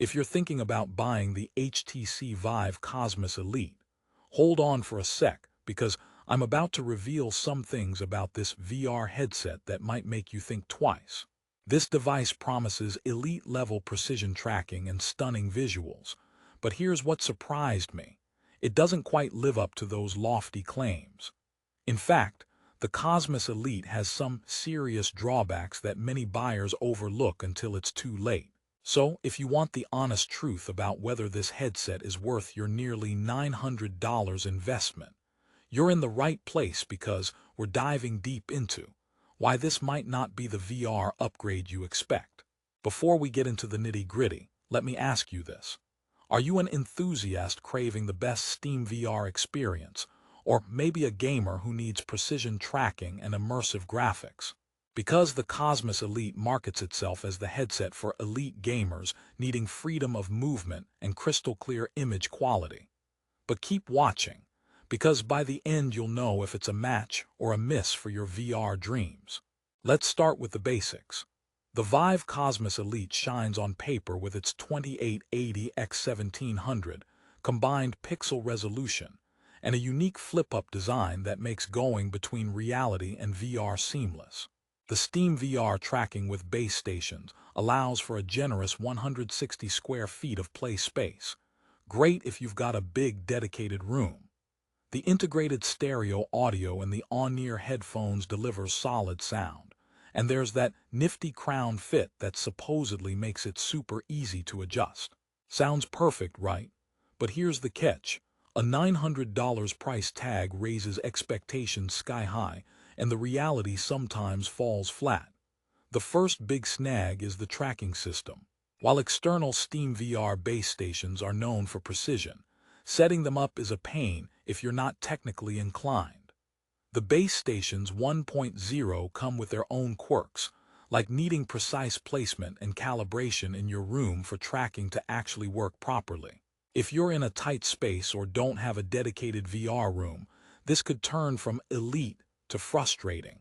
If you're thinking about buying the HTC Vive Cosmos Elite, hold on for a sec because I'm about to reveal some things about this VR headset that might make you think twice. This device promises elite-level precision tracking and stunning visuals, but here's what surprised me. It doesn't quite live up to those lofty claims. In fact, the Cosmos Elite has some serious drawbacks that many buyers overlook until it's too late. So, if you want the honest truth about whether this headset is worth your nearly $900 investment, you're in the right place because we're diving deep into why this might not be the VR upgrade you expect. Before we get into the nitty-gritty, let me ask you this. Are you an enthusiast craving the best Steam VR experience, or maybe a gamer who needs precision tracking and immersive graphics? Because the Cosmos Elite markets itself as the headset for elite gamers needing freedom of movement and crystal-clear image quality. But keep watching, because by the end you'll know if it's a match or a miss for your VR dreams. Let's start with the basics. The Vive Cosmos Elite shines on paper with its 2880x1700 combined pixel resolution and a unique flip-up design that makes going between reality and VR seamless. The Steam VR tracking with base stations allows for a generous 160 square feet of play space, great if you've got a big dedicated room. The integrated stereo audio and the on-ear headphones deliver solid sound, and there's that nifty crown fit that supposedly makes it super easy to adjust. Sounds perfect, right? But here's the catch. A $900 price tag raises expectations sky high, and the reality sometimes falls flat. The first big snag is the tracking system. While external Steam VR base stations are known for precision, setting them up is a pain if you're not technically inclined. The base stations 1.0 come with their own quirks, like needing precise placement and calibration in your room for tracking to actually work properly. If you're in a tight space or don't have a dedicated VR room, this could turn from elite to frustrating.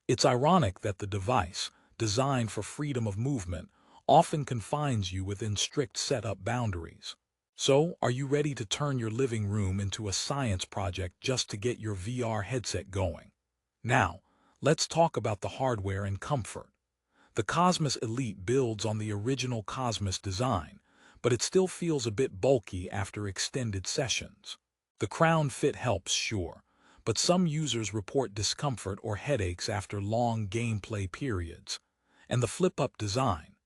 It's ironic that the device, designed for freedom of movement, often confines you within strict setup boundaries. So, are you ready to turn your living room into a science project just to get your VR headset going? Now, let's talk about the hardware and comfort. The Cosmos Elite builds on the original Cosmos design, but it still feels a bit bulky after extended sessions. The crown fit helps, sure, but some users report discomfort or headaches after long gameplay periods. And the flip-up design.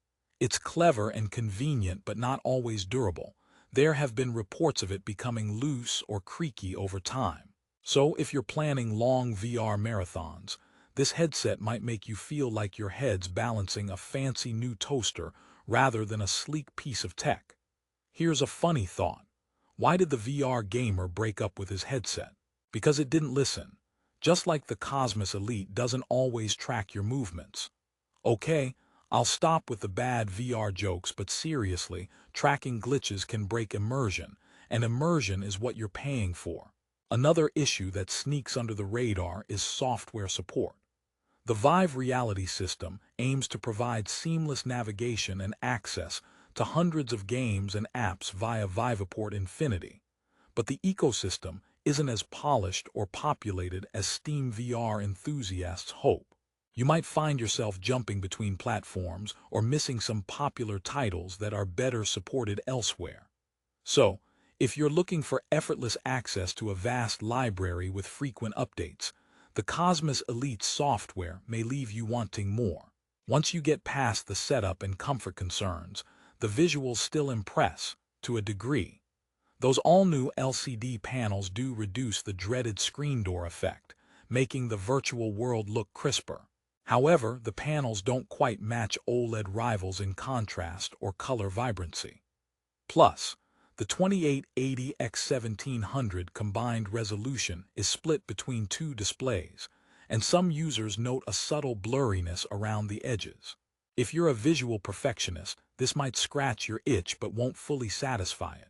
It's clever and convenient but not always durable. There have been reports of it becoming loose or creaky over time. So if you're planning long VR marathons, this headset might make you feel like your head's balancing a fancy new toaster rather than a sleek piece of tech. Here's a funny thought. Why did the VR gamer break up with his headset? Because it didn't listen. Just like the Cosmos Elite doesn't always track your movements. Okay, I'll stop with the bad VR jokes, but seriously, tracking glitches can break immersion, and immersion is what you're paying for. Another issue that sneaks under the radar is software support. The Vive Reality System aims to provide seamless navigation and access to hundreds of games and apps via Viveport Infinity, but the ecosystem isn't as polished or populated as Steam VR enthusiasts hope. You might find yourself jumping between platforms or missing some popular titles that are better supported elsewhere. So, if you're looking for effortless access to a vast library with frequent updates, the Cosmos Elite software may leave you wanting more. Once you get past the setup and comfort concerns, the visuals still impress, to a degree. Those all-new LCD panels do reduce the dreaded screen door effect, making the virtual world look crisper. However, the panels don't quite match OLED rivals in contrast or color vibrancy. Plus, the 2880x1700 combined resolution is split between two displays, and some users note a subtle blurriness around the edges. If you're a visual perfectionist, this might scratch your itch but won't fully satisfy it.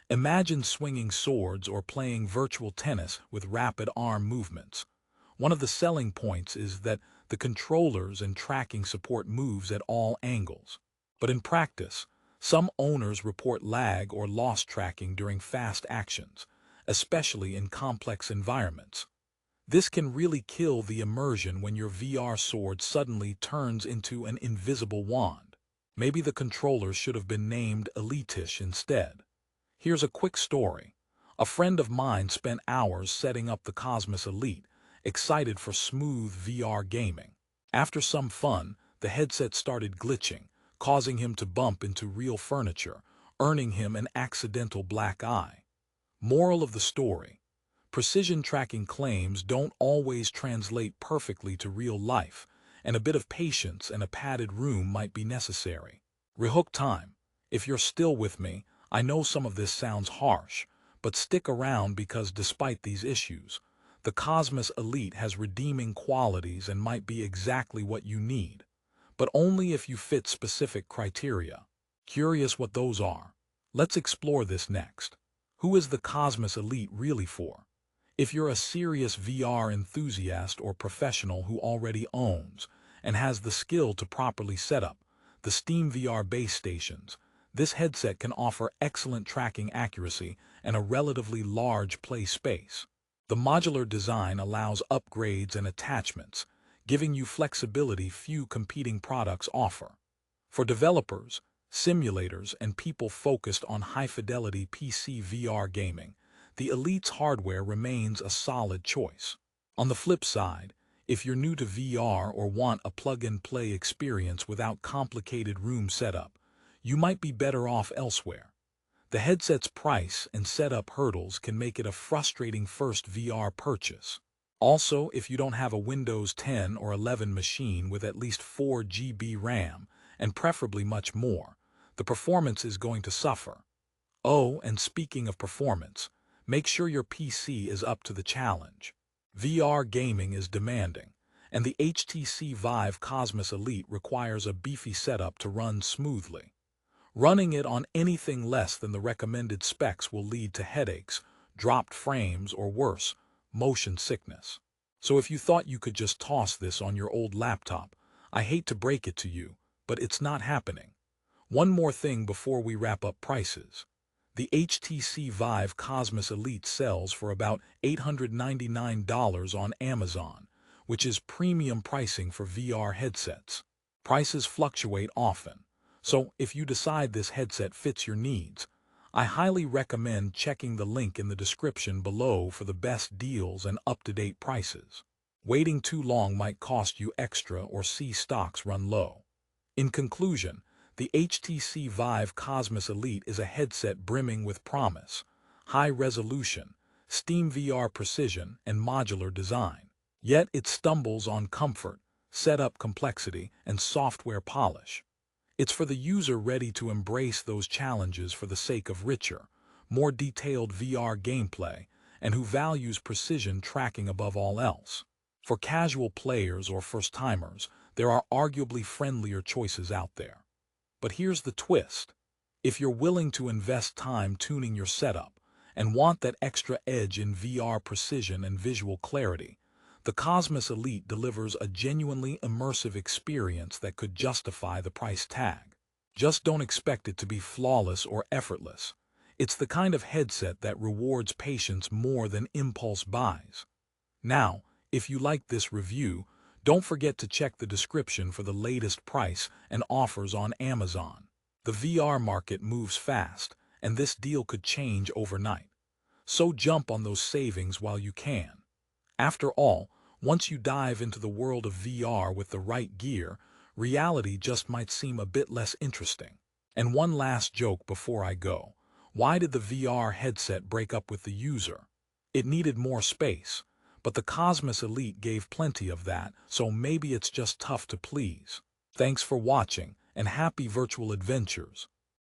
Imagine swinging swords or playing virtual tennis with rapid arm movements. One of the selling points is that the controllers and tracking support moves at all angles. But in practice, Some owners report lag or loss tracking during fast actions, especially in complex environments. This can really kill the immersion when your VR sword suddenly turns into an invisible wand. Maybe the controllers should have been named Elite-ish instead. Here's a quick story. A friend of mine spent hours setting up the Cosmos Elite, excited for smooth VR gaming. After some fun, the headset started glitching, causing him to bump into real furniture, earning him an accidental black eye. Moral of the story: precision tracking claims don't always translate perfectly to real life, and a bit of patience and a padded room might be necessary. Rehook time. If you're still with me, I know some of this sounds harsh, but stick around because despite these issues, the Cosmos Elite has redeeming qualities and might be exactly what you need, but only if you fit specific criteria. Curious what those are? Let's explore this next. Who is the Cosmos Elite really for? If you're a serious VR enthusiast or professional who already owns and has the skill to properly set up the Steam VR base stations, this headset can offer excellent tracking accuracy and a relatively large play space. The modular design allows upgrades and attachments, giving you flexibility few competing products offer. For developers, simulators, and people focused on high-fidelity PC VR gaming, the Elite's hardware remains a solid choice. On the flip side, if you're new to VR or want a plug-and-play experience without complicated room setup, you might be better off elsewhere. The headset's price and setup hurdles can make it a frustrating first VR purchase. Also, if you don't have a Windows 10 or 11 machine with at least 4 GB RAM, and preferably much more, the performance is going to suffer. Oh, and speaking of performance, make sure your PC is up to the challenge. VR gaming is demanding, and the HTC Vive Cosmos Elite requires a beefy setup to run smoothly. Running it on anything less than the recommended specs will lead to headaches, dropped frames, or worse, motion sickness. So if you thought you could just toss this on your old laptop, I hate to break it to you, but it's not happening. One more thing before we wrap up prices. The HTC Vive Cosmos Elite sells for about $899 on Amazon, which is premium pricing for VR headsets. Prices fluctuate often, so if you decide this headset fits your needs, I highly recommend checking the link in the description below for the best deals and up-to-date prices. Waiting too long might cost you extra or see stocks run low. In conclusion, the HTC Vive Cosmos Elite is a headset brimming with promise, high resolution, Steam VR precision, and modular design. Yet it stumbles on comfort, setup complexity, and software polish. It's for the user ready to embrace those challenges for the sake of richer, more detailed VR gameplay, and who values precision tracking above all else. For casual players or first-timers, there are arguably friendlier choices out there. But here's the twist. If you're willing to invest time tuning your setup and want that extra edge in VR precision and visual clarity, the Cosmos Elite delivers a genuinely immersive experience that could justify the price tag. Just don't expect it to be flawless or effortless. It's the kind of headset that rewards patience more than impulse buys. Now, if you liked this review, don't forget to check the description for the latest price and offers on Amazon. The VR market moves fast, and this deal could change overnight. So jump on those savings while you can. After all, once you dive into the world of VR with the right gear, reality just might seem a bit less interesting. And one last joke before I go. Why did the VR headset break up with the user? It needed more space. But the Cosmos Elite gave plenty of that, so maybe it's just tough to please. Thanks for watching, and happy virtual adventures.